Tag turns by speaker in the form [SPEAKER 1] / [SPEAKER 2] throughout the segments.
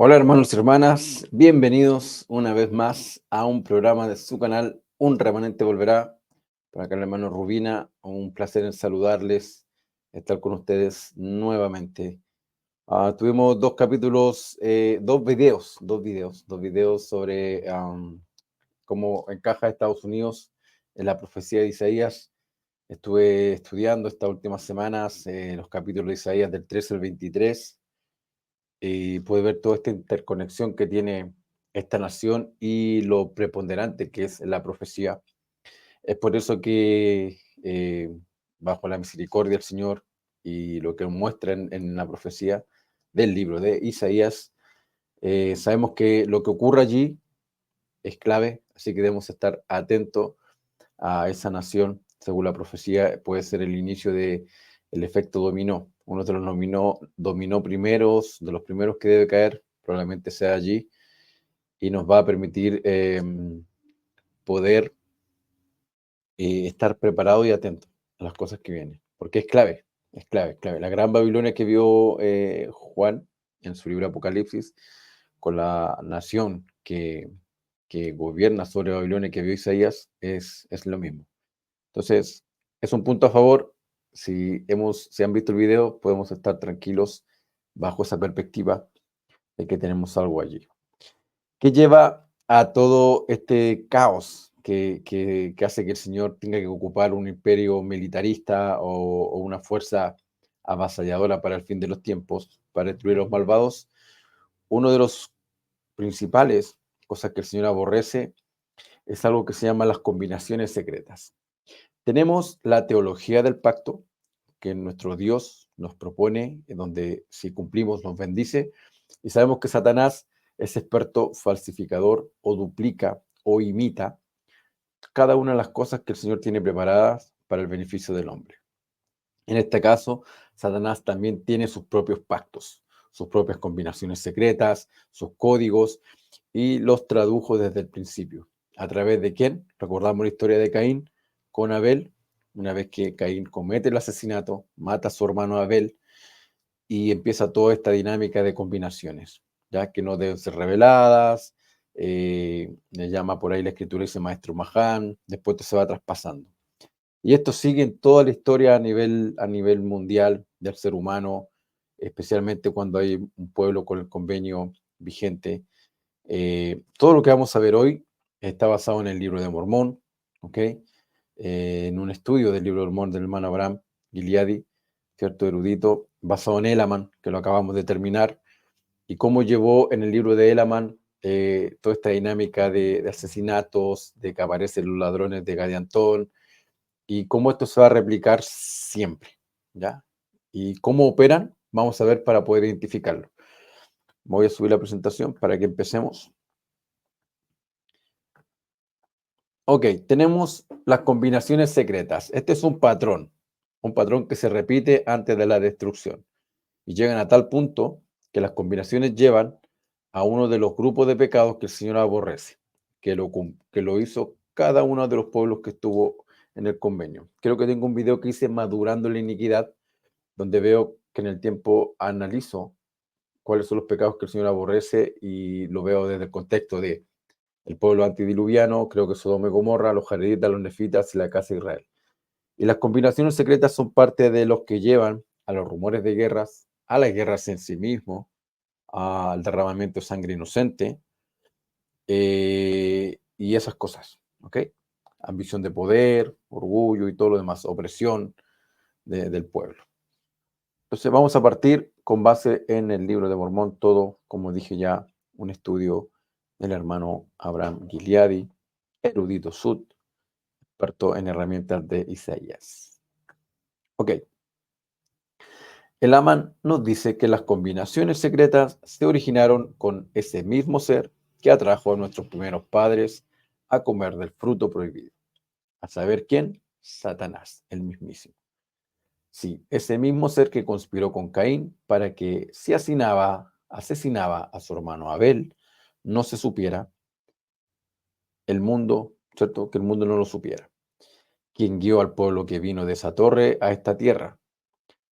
[SPEAKER 1] Hola hermanos y hermanas, bienvenidos una vez más a un programa de su canal Un Remanente Volverá. Por acá el hermano Rubina, un placer en saludarles, estar con ustedes nuevamente. Tuvimos dos capítulos, dos videos sobre cómo encaja Estados Unidos en la profecía de Isaías. Estuve estudiando estas últimas semanas los capítulos de Isaías del 13 al 23 y puede ver toda esta interconexión que tiene esta nación y lo preponderante que es la profecía. Es por eso que bajo la misericordia del Señor y lo que muestra en la profecía del libro de Isaías, sabemos que lo que ocurre allí es clave, así que debemos estar atentos a esa nación. Según la profecía, puede ser el inicio de el efecto dominó. Uno de los dominó primeros, de los primeros que debe caer, probablemente sea allí, y nos va a permitir poder estar preparado y atento a las cosas que vienen, porque es clave, es clave, es clave. La gran Babilonia que vio Juan en su libro Apocalipsis, con la nación que gobierna sobre Babilonia que vio Isaías, es lo mismo. Entonces, es un punto a favor. Si han visto el video, podemos estar tranquilos bajo esa perspectiva de que tenemos algo allí. ¿Qué lleva a todo este caos que hace que el Señor tenga que ocupar un imperio militarista o una fuerza avasalladora para el fin de los tiempos, para destruir a los malvados? Uno de los principales cosas que el Señor aborrece es algo que se llama las combinaciones secretas. Tenemos la teología del pacto que nuestro Dios nos propone, en donde si cumplimos nos bendice, y sabemos que Satanás es experto falsificador o duplica o imita cada una de las cosas que el Señor tiene preparadas para el beneficio del hombre. En este caso, Satanás también tiene sus propios pactos, sus propias combinaciones secretas, sus códigos, y los tradujo desde el principio. ¿A través de quién? Recordamos la historia de Caín con Abel. Una vez que Caín comete el asesinato, mata a su hermano Abel y empieza toda esta dinámica de combinaciones, ya que no deben ser reveladas. Le llama por ahí la escritura, dice maestro Mahán, después se va traspasando. Y esto sigue en toda la historia a nivel mundial del ser humano, especialmente cuando hay un pueblo con el convenio vigente. Todo lo que vamos a ver hoy está basado en el libro de Mormón, ¿ok? En un estudio del libro de Mormón del hermano Abraham Gileadi, cierto erudito, basado en Elaman, que lo acabamos de terminar, y cómo llevó en el libro de Elaman toda esta dinámica de asesinatos, de que aparecen los ladrones de Gadiantón, y cómo esto se va a replicar siempre, ¿ya? Y cómo operan, vamos a ver para poder identificarlo. Voy a subir la presentación para que empecemos. Ok, tenemos las combinaciones secretas. Este es un patrón que se repite antes de la destrucción. Y llegan a tal punto que las combinaciones llevan a uno de los grupos de pecados que el Señor aborrece, que lo hizo cada uno de los pueblos que estuvo en el convenio. Creo que tengo un video que hice Madurando la Iniquidad, donde veo que en el tiempo analizo cuáles son los pecados que el Señor aborrece y lo veo desde el contexto de el pueblo antidiluviano, creo que Sodoma y Gomorra, los jareditas, los nefitas y la casa de Israel. Y las combinaciones secretas son parte de los que llevan a los rumores de guerras, a las guerras en sí mismo, al derramamiento de sangre inocente y esas cosas, ¿ok? Ambición de poder, orgullo y todo lo demás, opresión del pueblo. Entonces vamos a partir con base en el libro de Mormón, todo, como dije ya, un estudio del hermano Abraham Gileadi, erudito sud, experto en herramientas de Isaías. Ok. El Aman nos dice que las combinaciones secretas se originaron con ese mismo ser que atrajo a nuestros primeros padres a comer del fruto prohibido. ¿A saber quién? Satanás, el mismísimo. Sí, ese mismo ser que conspiró con Caín para que si asesinaba a su hermano Abel, no se supiera el mundo, ¿cierto? Que el mundo no lo supiera. Quien guió al pueblo que vino de esa torre a esta tierra,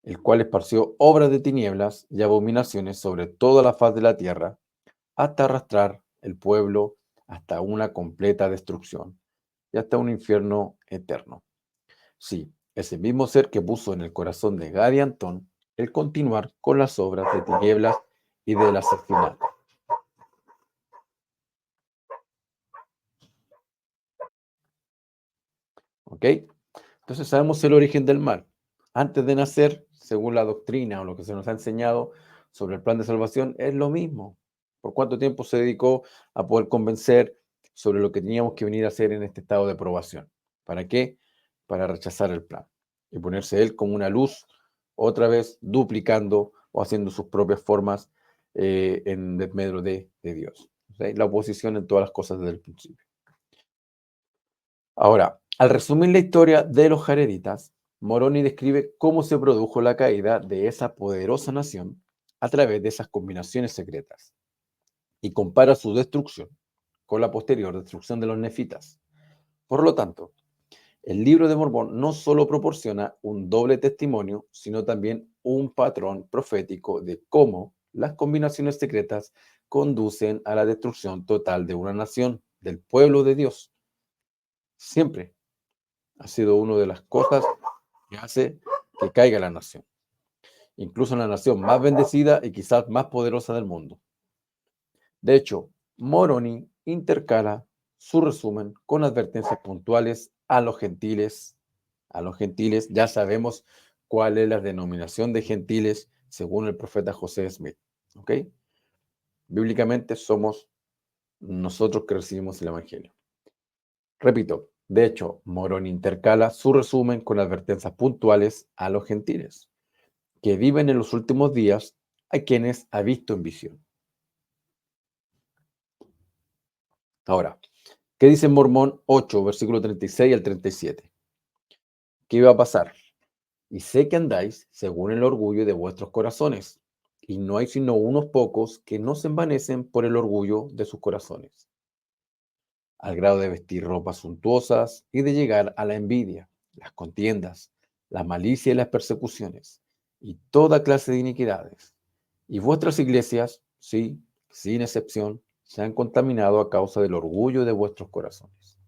[SPEAKER 1] el cual esparció obras de tinieblas y abominaciones sobre toda la faz de la tierra, hasta arrastrar el pueblo hasta una completa destrucción y hasta un infierno eterno. Sí, ese mismo ser que puso en el corazón de Gad y Antón el continuar con las obras de tinieblas y del asesinato. ¿Ok? Entonces sabemos el origen del mal. Antes de nacer, según la doctrina o lo que se nos ha enseñado sobre el plan de salvación, es lo mismo. ¿Por cuánto tiempo se dedicó a poder convencer sobre lo que teníamos que venir a hacer en este estado de probación? ¿Para qué? Para rechazar el plan y ponerse él como una luz, otra vez duplicando o haciendo sus propias formas en desmedro de Dios. ¿Ok? La oposición en todas las cosas desde el principio. Ahora, al resumir la historia de los jareditas, Moroni describe cómo se produjo la caída de esa poderosa nación a través de esas combinaciones secretas y compara su destrucción con la posterior destrucción de los nefitas. Por lo tanto, el libro de Mormón no solo proporciona un doble testimonio, sino también un patrón profético de cómo las combinaciones secretas conducen a la destrucción total de una nación, del pueblo de Dios. Siempre ha sido una de las cosas que hace que caiga la nación, incluso la nación más bendecida y quizás más poderosa del mundo. De hecho, Moroni intercala su resumen con advertencias puntuales a los gentiles. A los gentiles, ya sabemos cuál es la denominación de gentiles según el profeta José Smith. ¿Ok? Bíblicamente somos nosotros que recibimos el Evangelio. Repito, de hecho, Moroni intercala su resumen con advertencias puntuales a los gentiles que viven en los últimos días, a quienes ha visto en visión. Ahora, ¿qué dice Mormón 8, versículo 36 al 37? ¿Qué iba a pasar? Y sé que andáis según el orgullo de vuestros corazones, y no hay sino unos pocos que no se envanecen por el orgullo de sus corazones, al grado de vestir ropas suntuosas y de llegar a la envidia, las contiendas, la malicia y las persecuciones, y toda clase de iniquidades. Y vuestras iglesias, sí, sin excepción, se han contaminado a causa del orgullo de vuestros corazones.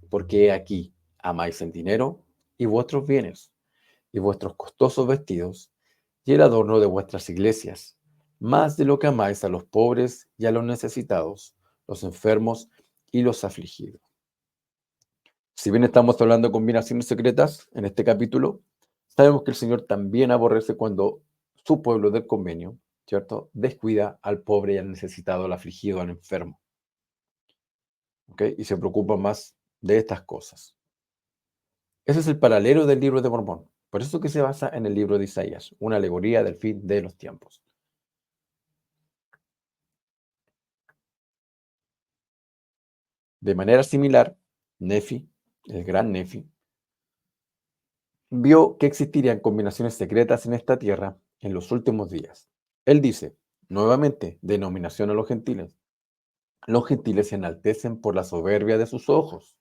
[SPEAKER 1] Porque aquí amáis el dinero y vuestros bienes, y vuestros costosos vestidos, y el adorno de vuestras iglesias, más de lo que amáis a los pobres y a los necesitados, los enfermos y los afligidos. Si bien estamos hablando de combinaciones secretas en este capítulo, sabemos que el Señor también aborrece cuando su pueblo del convenio, ¿cierto?, descuida al pobre y al necesitado, al afligido, al enfermo, ¿ok? Y se preocupa más de estas cosas. Ese es el paralelo del libro de Mormón. Por eso que se basa en el libro de Isaías, una alegoría del fin de los tiempos. De manera similar, Nefi, el gran Nefi, vio que existirían combinaciones secretas en esta tierra en los últimos días. Él dice, nuevamente, denominación a los gentiles se enaltecen por la soberbia de sus ojos,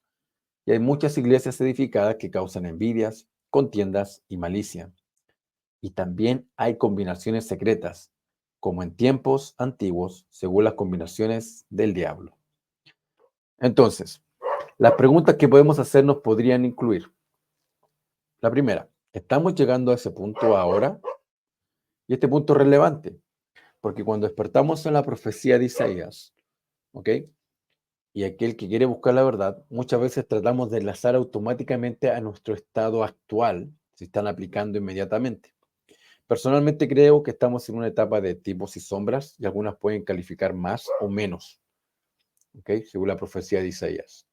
[SPEAKER 1] y hay muchas iglesias edificadas que causan envidias, contiendas y malicia. Y también hay combinaciones secretas, como en tiempos antiguos, según las combinaciones del diablo. Entonces, las preguntas que podemos hacernos podrían incluir: la primera, ¿estamos llegando a ese punto ahora? Y este punto es relevante, porque cuando despertamos en la profecía de Isaías, ¿ok? Y aquel que quiere buscar la verdad, muchas veces tratamos de enlazar automáticamente a nuestro estado actual, si están aplicando inmediatamente. Personalmente creo que estamos en una etapa de tipos y sombras, y algunas pueden calificar más o menos, ¿ok? Según la profecía de Isaías.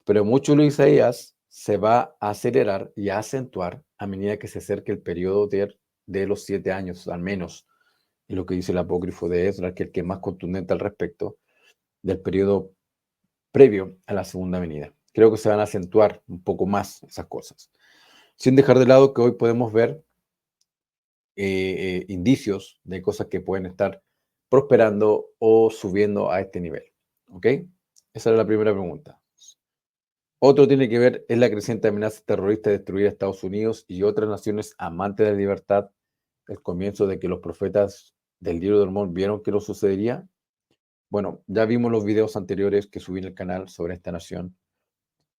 [SPEAKER 1] Pero mucho de Isaías se va a acelerar y a acentuar a medida que se acerque el periodo de los 7 años, al menos, en lo que dice el apócrifo de Ezra, que es el que es más contundente al respecto del periodo previo a la segunda venida. Creo que se van a acentuar un poco más esas cosas. Sin dejar de lado que hoy podemos ver indicios de cosas que pueden estar prosperando o subiendo a este nivel. ¿Ok? Esa era la primera pregunta. Otro tiene que ver es la creciente amenaza terrorista de destruir a Estados Unidos y otras naciones amantes de la libertad, el comienzo de que los profetas del libro de Mormón vieron que no sucedería? Bueno, ya vimos los videos anteriores que subí en el canal sobre esta nación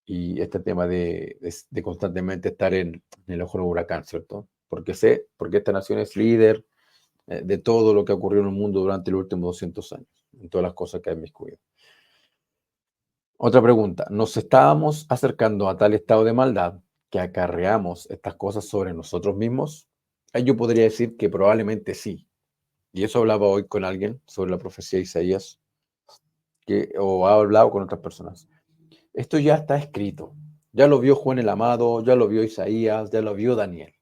[SPEAKER 1] y este tema de constantemente estar en el ojo del huracán, ¿cierto? Porque esta nación es líder de todo lo que ha ocurrido en el mundo durante los últimos 200 años, en todas las cosas que ha inmiscuido. Otra pregunta, ¿nos estábamos acercando a tal estado de maldad que acarreamos estas cosas sobre nosotros mismos? Ahí yo podría decir que probablemente sí. Y eso hablaba hoy con alguien sobre la profecía de Isaías, o ha hablado con otras personas. Esto ya está escrito. Ya lo vio Juan el Amado, ya lo vio Isaías, ya lo vio Daniel.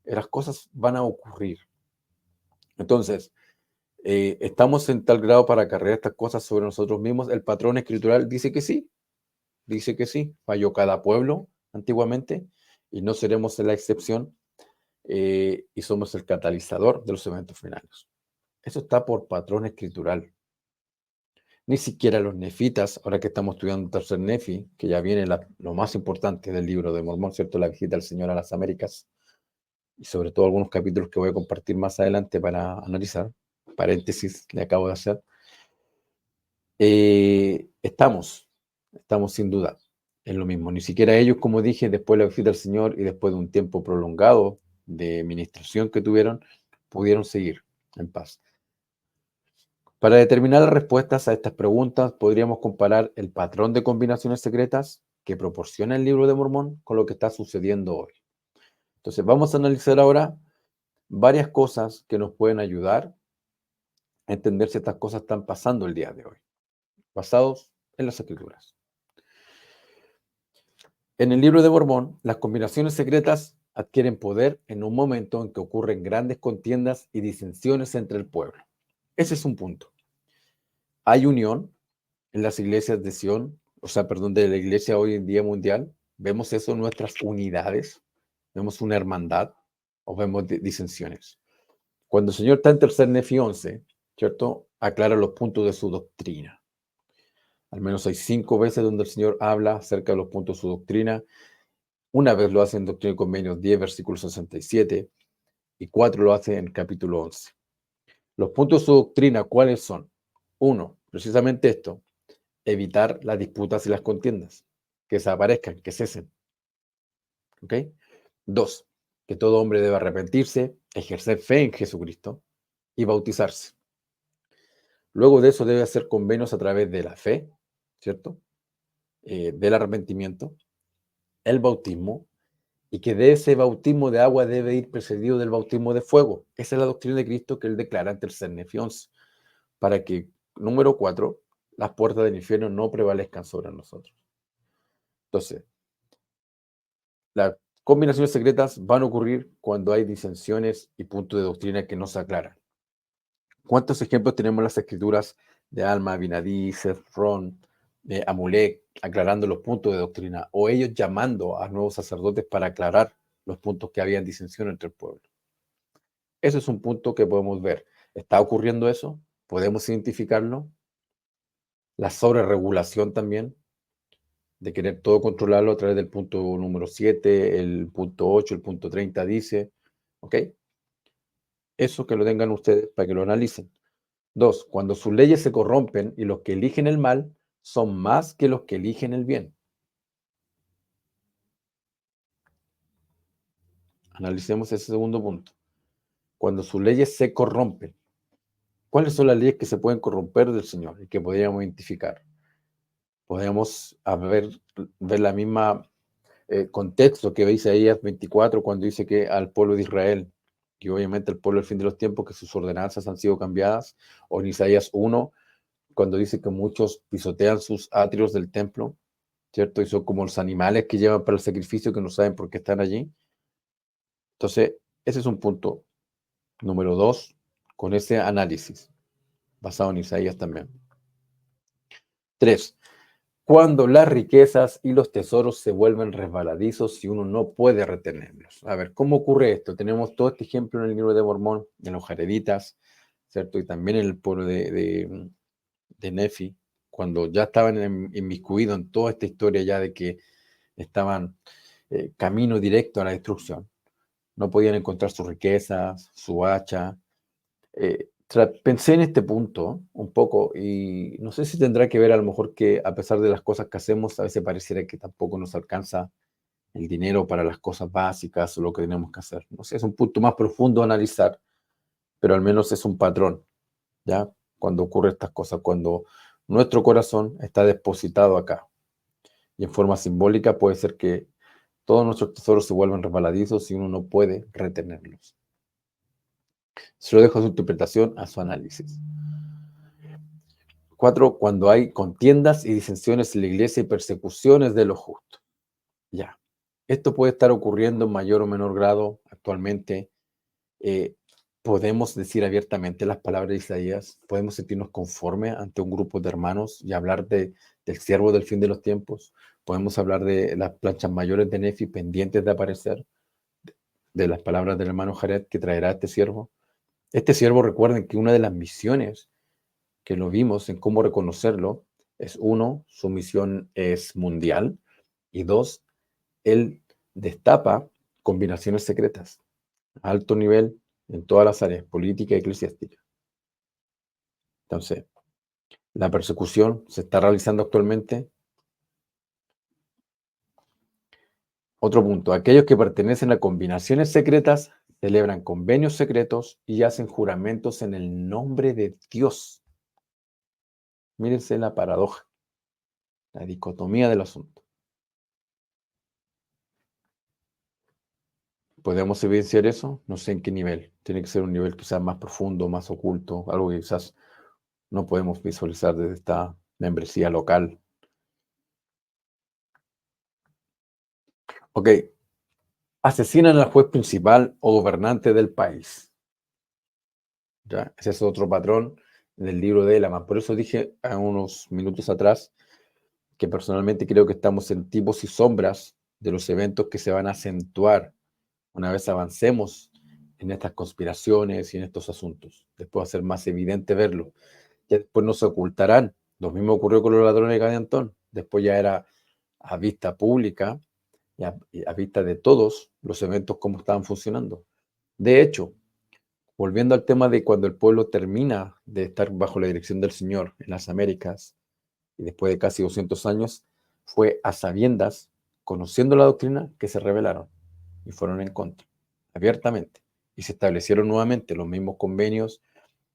[SPEAKER 1] Las cosas van a ocurrir. Entonces, ¿estamos en tal grado para acarrear estas cosas sobre nosotros mismos? El patrón escritural dice que sí. Dice que sí. Falló cada pueblo antiguamente y no seremos la excepción, y somos el catalizador de los eventos finales. Eso está por patrón escritural. Ni siquiera los nefitas, ahora que estamos estudiando el tercer nefi, que ya viene lo más importante del libro de Mormón, ¿cierto? La visita del Señor a las Américas, y sobre todo algunos capítulos que voy a compartir más adelante para analizar, paréntesis le acabo de hacer. Estamos sin duda en lo mismo. Ni siquiera ellos, como dije, después de la visita del Señor y después de un tiempo prolongado de ministración que tuvieron, pudieron seguir en paz. Para determinar las respuestas a estas preguntas, podríamos comparar el patrón de combinaciones secretas que proporciona el libro de Mormón con lo que está sucediendo hoy. Entonces, vamos a analizar ahora varias cosas que nos pueden ayudar a entender si estas cosas están pasando el día de hoy, basados en las escrituras. En el libro de Mormón, las combinaciones secretas adquieren poder en un momento en que ocurren grandes contiendas y disensiones entre el pueblo. Ese es un punto. Hay unión en las iglesias de Sion, de la iglesia hoy en día mundial. Vemos eso en nuestras unidades, vemos una hermandad o vemos disensiones. Cuando el Señor está en tercer Nefi 11, ¿cierto? Aclara los puntos de su doctrina. Al menos hay 5 veces donde el Señor habla acerca de los puntos de su doctrina. Una vez lo hace en Doctrina y Convenios 10, versículo 67, y 4 lo hace en capítulo 11. Los puntos de su doctrina, ¿cuáles son? 1, precisamente esto: evitar las disputas y las contiendas, que desaparezcan, que cesen. ¿Ok? 2, que todo hombre debe arrepentirse, ejercer fe en Jesucristo y bautizarse. Luego de eso debe hacer convenios a través de la fe, ¿cierto? Del arrepentimiento, el bautismo, y que de ese bautismo de agua debe ir precedido del bautismo de fuego. Esa es la doctrina de Cristo que él declara en tercer Nefi 11, para que, número 4, las puertas del infierno no prevalezcan sobre nosotros. Entonces, las combinaciones secretas van a ocurrir cuando hay disensiones y puntos de doctrina que no se aclaran. ¿Cuántos ejemplos tenemos en las escrituras de Alma, Abinadí, Sefrón, Amulek, aclarando los puntos de doctrina, o ellos llamando a nuevos sacerdotes para aclarar los puntos que habían disensión entre el pueblo? Ese es un punto que podemos ver. ¿Está ocurriendo eso? ¿Podemos identificarlo? La sobreregulación también, de querer todo controlarlo a través del punto número 7, el punto 8, el punto 30 dice, ¿ok? Eso que lo tengan ustedes para que lo analicen. 2, cuando sus leyes se corrompen y los que eligen el mal son más que los que eligen el bien. Analicemos ese segundo punto. Cuando sus leyes se corrompen, ¿cuáles son las leyes que se pueden corromper del Señor y que podríamos identificar? Podemos ver la misma contexto que ve Isaías 24 cuando dice que al pueblo de Israel, y obviamente al pueblo del fin de los tiempos, que sus ordenanzas han sido cambiadas, o en Isaías 1 cuando dice que muchos pisotean sus atrios del templo, ¿cierto? Y son como los animales que llevan para el sacrificio que no saben por qué están allí. Entonces, ese es un punto número 2 con ese análisis, basado en Isaías también. 3, cuando las riquezas y los tesoros se vuelven resbaladizos y uno no puede retenerlos. A ver, ¿cómo ocurre esto? Tenemos todo este ejemplo en el libro de Mormón, en los Jareditas, ¿cierto? Y también en el pueblo de Nefi, cuando ya estaban inmiscuidos en toda esta historia ya de que estaban camino directo a la destrucción. No podían encontrar sus riquezas, su hacha, Pensé en este punto un poco y no sé si tendrá que ver a lo mejor que a pesar de las cosas que hacemos, a veces pareciera que tampoco nos alcanza el dinero para las cosas básicas o lo que tenemos que hacer. No sé, es un punto más profundo a analizar, pero al menos es un patrón, ¿ya? Cuando ocurre estas cosas, cuando nuestro corazón está depositado acá y en forma simbólica puede ser que todos nuestros tesoros se vuelvan resbaladizos y uno no puede retenerlos. Se lo dejo a su interpretación, a su análisis. 4. Cuando hay contiendas y disensiones en la iglesia y persecuciones de los justos. Ya. Esto puede estar ocurriendo en mayor o menor grado actualmente. Eh, podemos decir abiertamente las palabras de Isaías, podemos sentirnos conformes ante un grupo de hermanos y hablar del siervo del fin de los tiempos. Podemos hablar de las planchas mayores de Nefi pendientes de aparecer, de las palabras del hermano Jared que traerá este siervo. Este siervo, recuerden que una de las misiones que lo vimos en cómo reconocerlo es, uno, su misión es mundial y dos, él destapa combinaciones secretas a alto nivel en todas las áreas, política y eclesiástica. Entonces, la persecución se está realizando actualmente. Otro punto, aquellos que pertenecen a combinaciones secretas celebran convenios secretos y hacen juramentos en el nombre de Dios. Mírense la paradoja, la dicotomía del asunto. ¿Podemos evidenciar eso? No sé en qué nivel. Tiene que ser un nivel quizás más profundo, más oculto, algo que quizás no podemos visualizar desde esta membresía local. Ok, asesinan al juez principal o gobernante del país. ¿Ya? Ese es otro patrón del libro de Elaman. Por eso dije a unos minutos atrás que personalmente creo que estamos en tipos y sombras de los eventos que se van a acentuar una vez avancemos en estas conspiraciones y en estos asuntos. Después va a ser más evidente verlo. Ya después no se ocultarán. Lo mismo ocurrió con los ladrones de Cadiantón. Después ya era a vista pública y a vista de todos los eventos cómo estaban funcionando. De hecho, volviendo al tema de cuando el pueblo termina de estar bajo la dirección del Señor en las Américas, y después de casi 200 años, fue a sabiendas, conociendo la doctrina, que se rebelaron y fueron en contra, abiertamente. Y se establecieron nuevamente los mismos convenios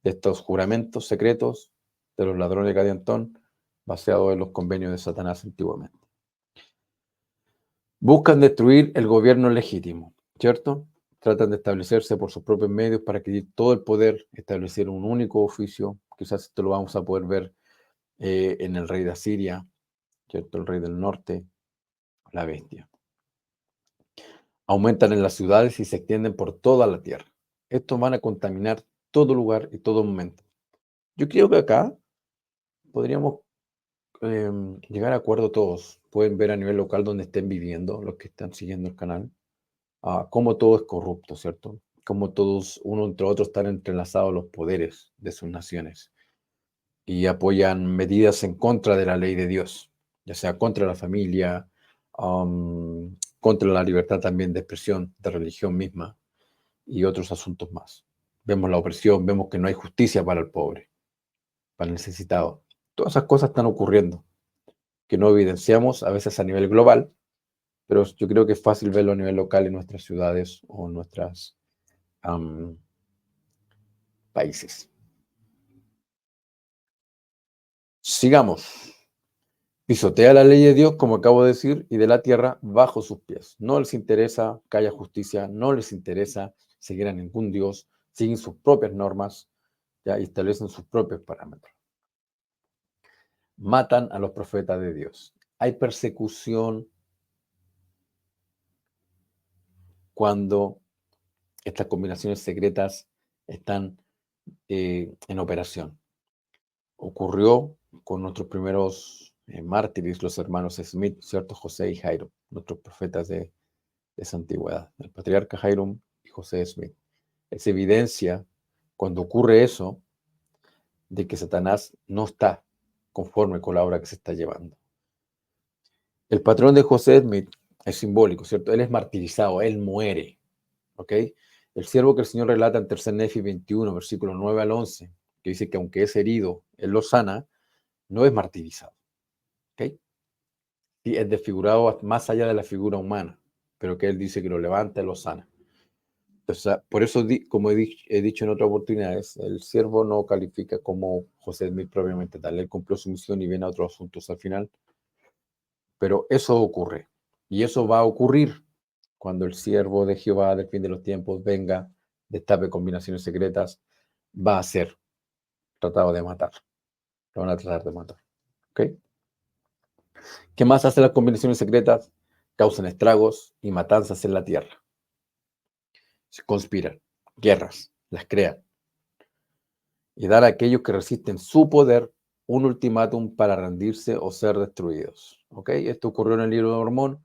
[SPEAKER 1] de estos juramentos secretos de los ladrones de Cadiantón, basados en los convenios de Satanás antiguamente. Buscan destruir el gobierno legítimo, ¿cierto? Tratan de establecerse por sus propios medios para adquirir todo el poder, establecer un único oficio. Quizás esto lo vamos a poder ver en el rey de Asiria, ¿cierto? El rey del norte, la bestia. Aumentan en las ciudades y se extienden por toda la tierra. Estos van a contaminar todo lugar y todo momento. Yo creo que acá podríamos llegar a acuerdo todos. Pueden ver a nivel local donde estén viviendo, los que están siguiendo el canal, cómo todo es corrupto, ¿cierto? Cómo todos, uno entre otros, están entrelazados los poderes de sus naciones y apoyan medidas en contra de la ley de Dios, ya sea contra la familia, contra la libertad también de expresión, de religión misma y otros asuntos más. Vemos la opresión, vemos que no hay justicia para el pobre, para el necesitado. Todas esas cosas están ocurriendo, que no evidenciamos a veces a nivel global, pero yo creo que es fácil verlo a nivel local en nuestras ciudades o en nuestros países. Sigamos. Pisotea la ley de Dios, como acabo de decir, y de la tierra bajo sus pies. No les interesa que haya justicia, no les interesa seguir a ningún Dios, siguen sus propias normas, ya, y establecen sus propios parámetros. Matan a los profetas de Dios. Hay persecución cuando estas combinaciones secretas están en operación. Ocurrió con nuestros primeros mártires, los hermanos Smith, ¿cierto? José y Jairo, nuestros profetas de esa antigüedad, el patriarca Jairo y José Smith. Es evidencia, cuando ocurre eso, de que Satanás no está conforme con la obra que se está llevando. El patrón de José Smith es simbólico, ¿cierto? Él es martirizado, él muere, ¿ok? El siervo que el Señor relata en 3 Nefi 21, versículos 9 al 11, que dice que aunque es herido, Él lo sana, no es martirizado. ¿Ok? Y es desfigurado más allá de la figura humana, pero que Él dice que lo levanta y lo sana. O sea, por eso, como he dicho en otras oportunidades, el siervo no califica como José Smith propiamente tal. Él cumplió su misión y viene a otros asuntos al final. Pero eso ocurre. Y eso va a ocurrir cuando el siervo de Jehová del fin de los tiempos venga, destape combinaciones secretas, va a ser tratado de matar. Lo van a tratar de matar. ¿Ok? ¿Qué más hacen las combinaciones secretas? Causan estragos y matanzas en la tierra. Se conspiran, guerras, las crean. Y dar a aquellos que resisten su poder un ultimátum para rendirse o ser destruidos. ¿Ok? Esto ocurrió en el libro de Mormón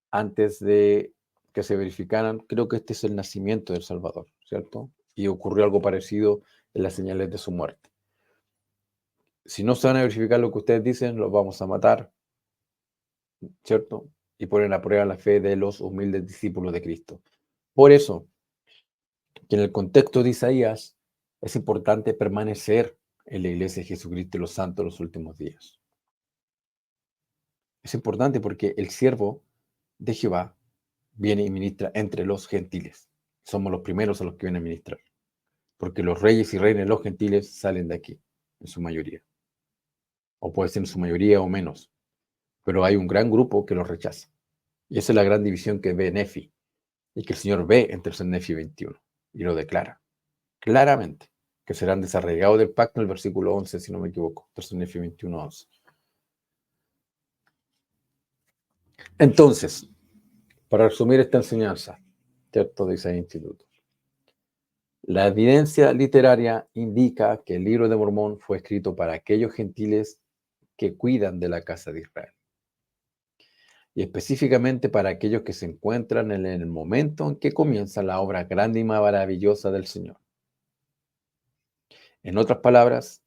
[SPEAKER 1] antes de que se verificaran. Creo que este es el nacimiento del Salvador, ¿cierto? Y ocurrió algo parecido en las señales de su muerte. Si no se van a verificar lo que ustedes dicen, los vamos a matar, ¿cierto? Y ponen a prueba la fe de los humildes discípulos de Cristo. Por eso, que en el contexto de Isaías es importante permanecer en la iglesia de Jesucristo y los santos en los últimos días. Es importante porque el siervo de Jehová viene y ministra entre los gentiles. Somos los primeros a los que vienen a ministrar. Porque los reyes y reinas de los gentiles salen de aquí, en su mayoría. O puede ser en su mayoría o menos. Pero hay un gran grupo que los rechaza. Y esa es la gran división que ve Nefi. Y que el Señor ve en 3 Nefi 21. Y lo declara claramente. Que serán desarraigados del pacto en el versículo 11, si no me equivoco. 3 Nefi 21, 11. Entonces, para resumir esta enseñanza, ¿cierto? De ese instituto. La evidencia literaria indica que el libro de Mormón fue escrito para aquellos gentiles que cuidan de la casa de Israel. Y específicamente para aquellos que se encuentran en el momento en que comienza la obra grande y maravillosa del Señor. En otras palabras,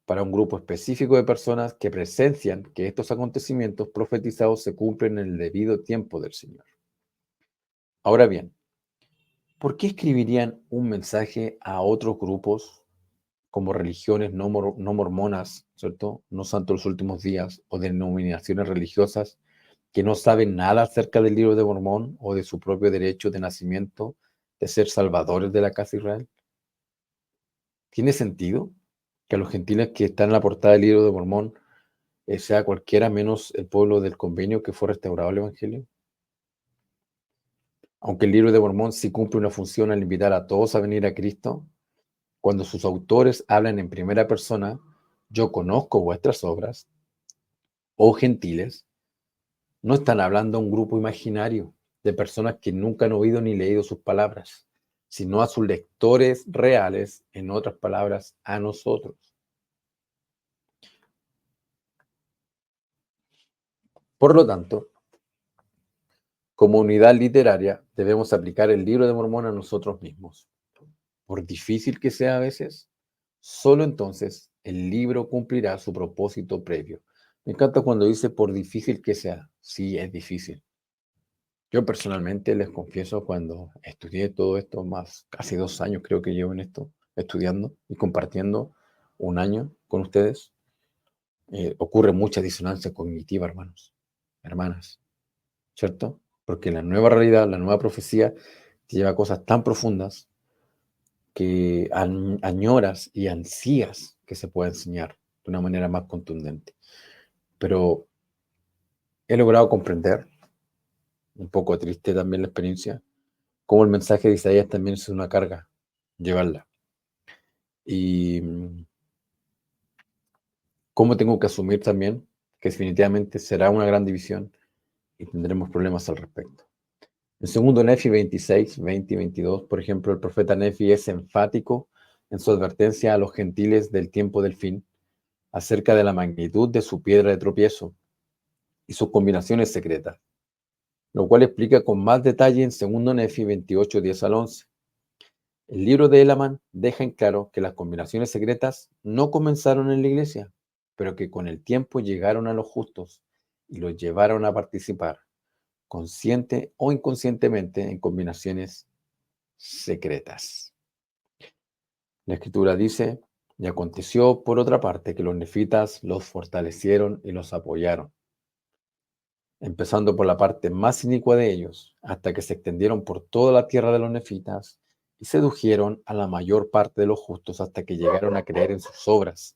[SPEAKER 1] para un grupo específico de personas que presencian que estos acontecimientos profetizados se cumplen en el debido tiempo del Señor. Ahora bien, ¿por qué escribirían un mensaje a otros grupos como religiones no mormonas, ¿cierto? No santos de los últimos días o denominaciones religiosas que no saben nada acerca del libro de Mormón o de su propio derecho de nacimiento de ser salvadores de la casa de Israel? ¿Tiene sentido que a los gentiles que están en la portada del libro de Mormón sea cualquiera menos el pueblo del convenio que fue restaurado el Evangelio? Aunque el libro de Mormón sí cumple una función al invitar a todos a venir a Cristo, cuando sus autores hablan en primera persona, yo conozco vuestras obras, oh gentiles, no están hablando a un grupo imaginario de personas que nunca han oído ni leído sus palabras, sino a sus lectores reales, en otras palabras, a nosotros. Por lo tanto, como unidad literaria, debemos aplicar el libro de Mormón a nosotros mismos. Por difícil que sea a veces, solo entonces el libro cumplirá su propósito previo. Me encanta cuando dice por difícil que sea. Sí, es difícil. Yo personalmente les confieso, cuando estudié todo esto, más casi 2 años creo que llevo en esto, estudiando y compartiendo un año con ustedes, ocurre mucha disonancia cognitiva, hermanos, hermanas, ¿cierto? Porque la nueva realidad, la nueva profecía, te lleva a cosas tan profundas que añoras y ansías que se pueda enseñar de una manera más contundente. Pero he logrado comprender, un poco triste también la experiencia, cómo el mensaje de Isaías también es una carga, llevarla. Y cómo tengo que asumir también que definitivamente será una gran división y tendremos problemas al respecto. En segundo Nefi 26, 20 y 22, por ejemplo, el profeta Nefi es enfático en su advertencia a los gentiles del tiempo del fin acerca de la magnitud de su piedra de tropiezo y sus combinaciones secretas, lo cual explica con más detalle en segundo Nefi 28, 10 al 11. El libro de Elaman deja en claro que las combinaciones secretas no comenzaron en la iglesia, pero que con el tiempo llegaron a los justos y los llevaron a participar, consciente o inconscientemente, en combinaciones secretas. La escritura dice, y aconteció por otra parte que los nefitas los fortalecieron y los apoyaron, empezando por la parte más inicua de ellos, hasta que se extendieron por toda la tierra de los nefitas y sedujeron a la mayor parte de los justos hasta que llegaron a creer en sus obras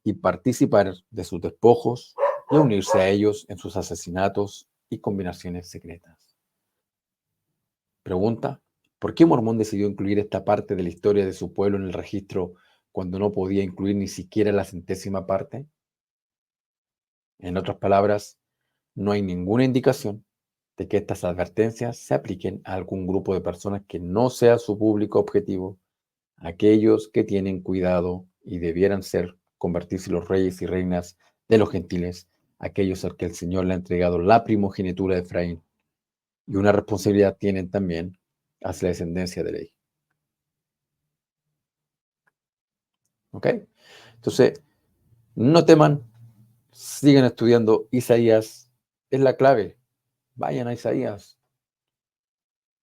[SPEAKER 1] y participar de sus despojos y a unirse a ellos en sus asesinatos y combinaciones secretas. Pregunta, ¿por qué Mormón decidió incluir esta parte de la historia de su pueblo en el registro cuando no podía incluir ni siquiera la centésima parte? En otras palabras, no hay ninguna indicación de que estas advertencias se apliquen a algún grupo de personas que no sea su público objetivo, aquellos que tienen cuidado y debieran ser convertirse los reyes y reinas de los gentiles, aquellos a que el Señor le ha entregado la primogenitura de Efraín, y una responsabilidad tienen también hacia la descendencia de ley. ¿Ok? Entonces, no teman, sigan estudiando. Isaías es la clave. Vayan a Isaías,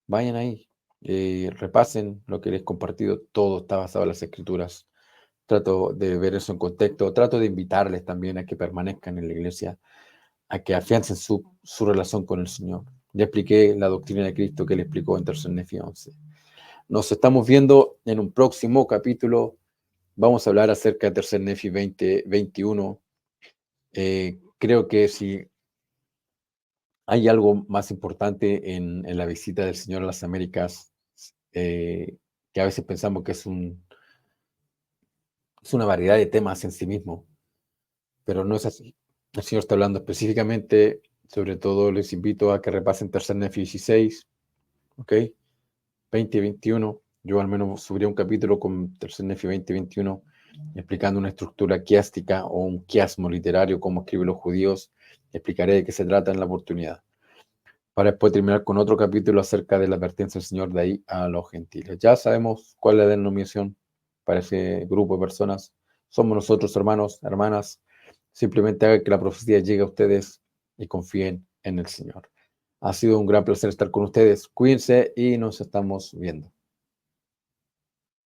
[SPEAKER 1] vayan ahí, repasen lo que les he compartido. Todo está basado en las escrituras. Trato de ver eso en contexto. Trato de invitarles también a que permanezcan en la iglesia, a que afiancen su relación con el Señor. Ya expliqué la doctrina de Cristo que le explicó en 3 Nefi 11. Nos estamos viendo en un próximo capítulo. Vamos a hablar acerca de 3 Nefi 20:21. Creo que si hay algo más importante en la visita del Señor a las Américas, que a veces pensamos que es una variedad de temas en sí mismo, pero no es así. El Señor está hablando específicamente, sobre todo les invito a que repasen 3 Nefi 16, ¿ok? 20 y 21. Yo al menos subiría un capítulo con 3 Nefi 20 y 21, explicando una estructura quiástica o un quiasmo literario, cómo escriben los judíos. Explicaré de qué se trata en la oportunidad, para después terminar con otro capítulo acerca de la advertencia del Señor de ahí a los gentiles. Ya sabemos cuál es la denominación para ese grupo de personas. Somos nosotros, hermanos, hermanas. Simplemente hagan que la profecía llegue a ustedes y confíen en el Señor. Ha sido un gran placer estar con ustedes. Cuídense y nos estamos viendo.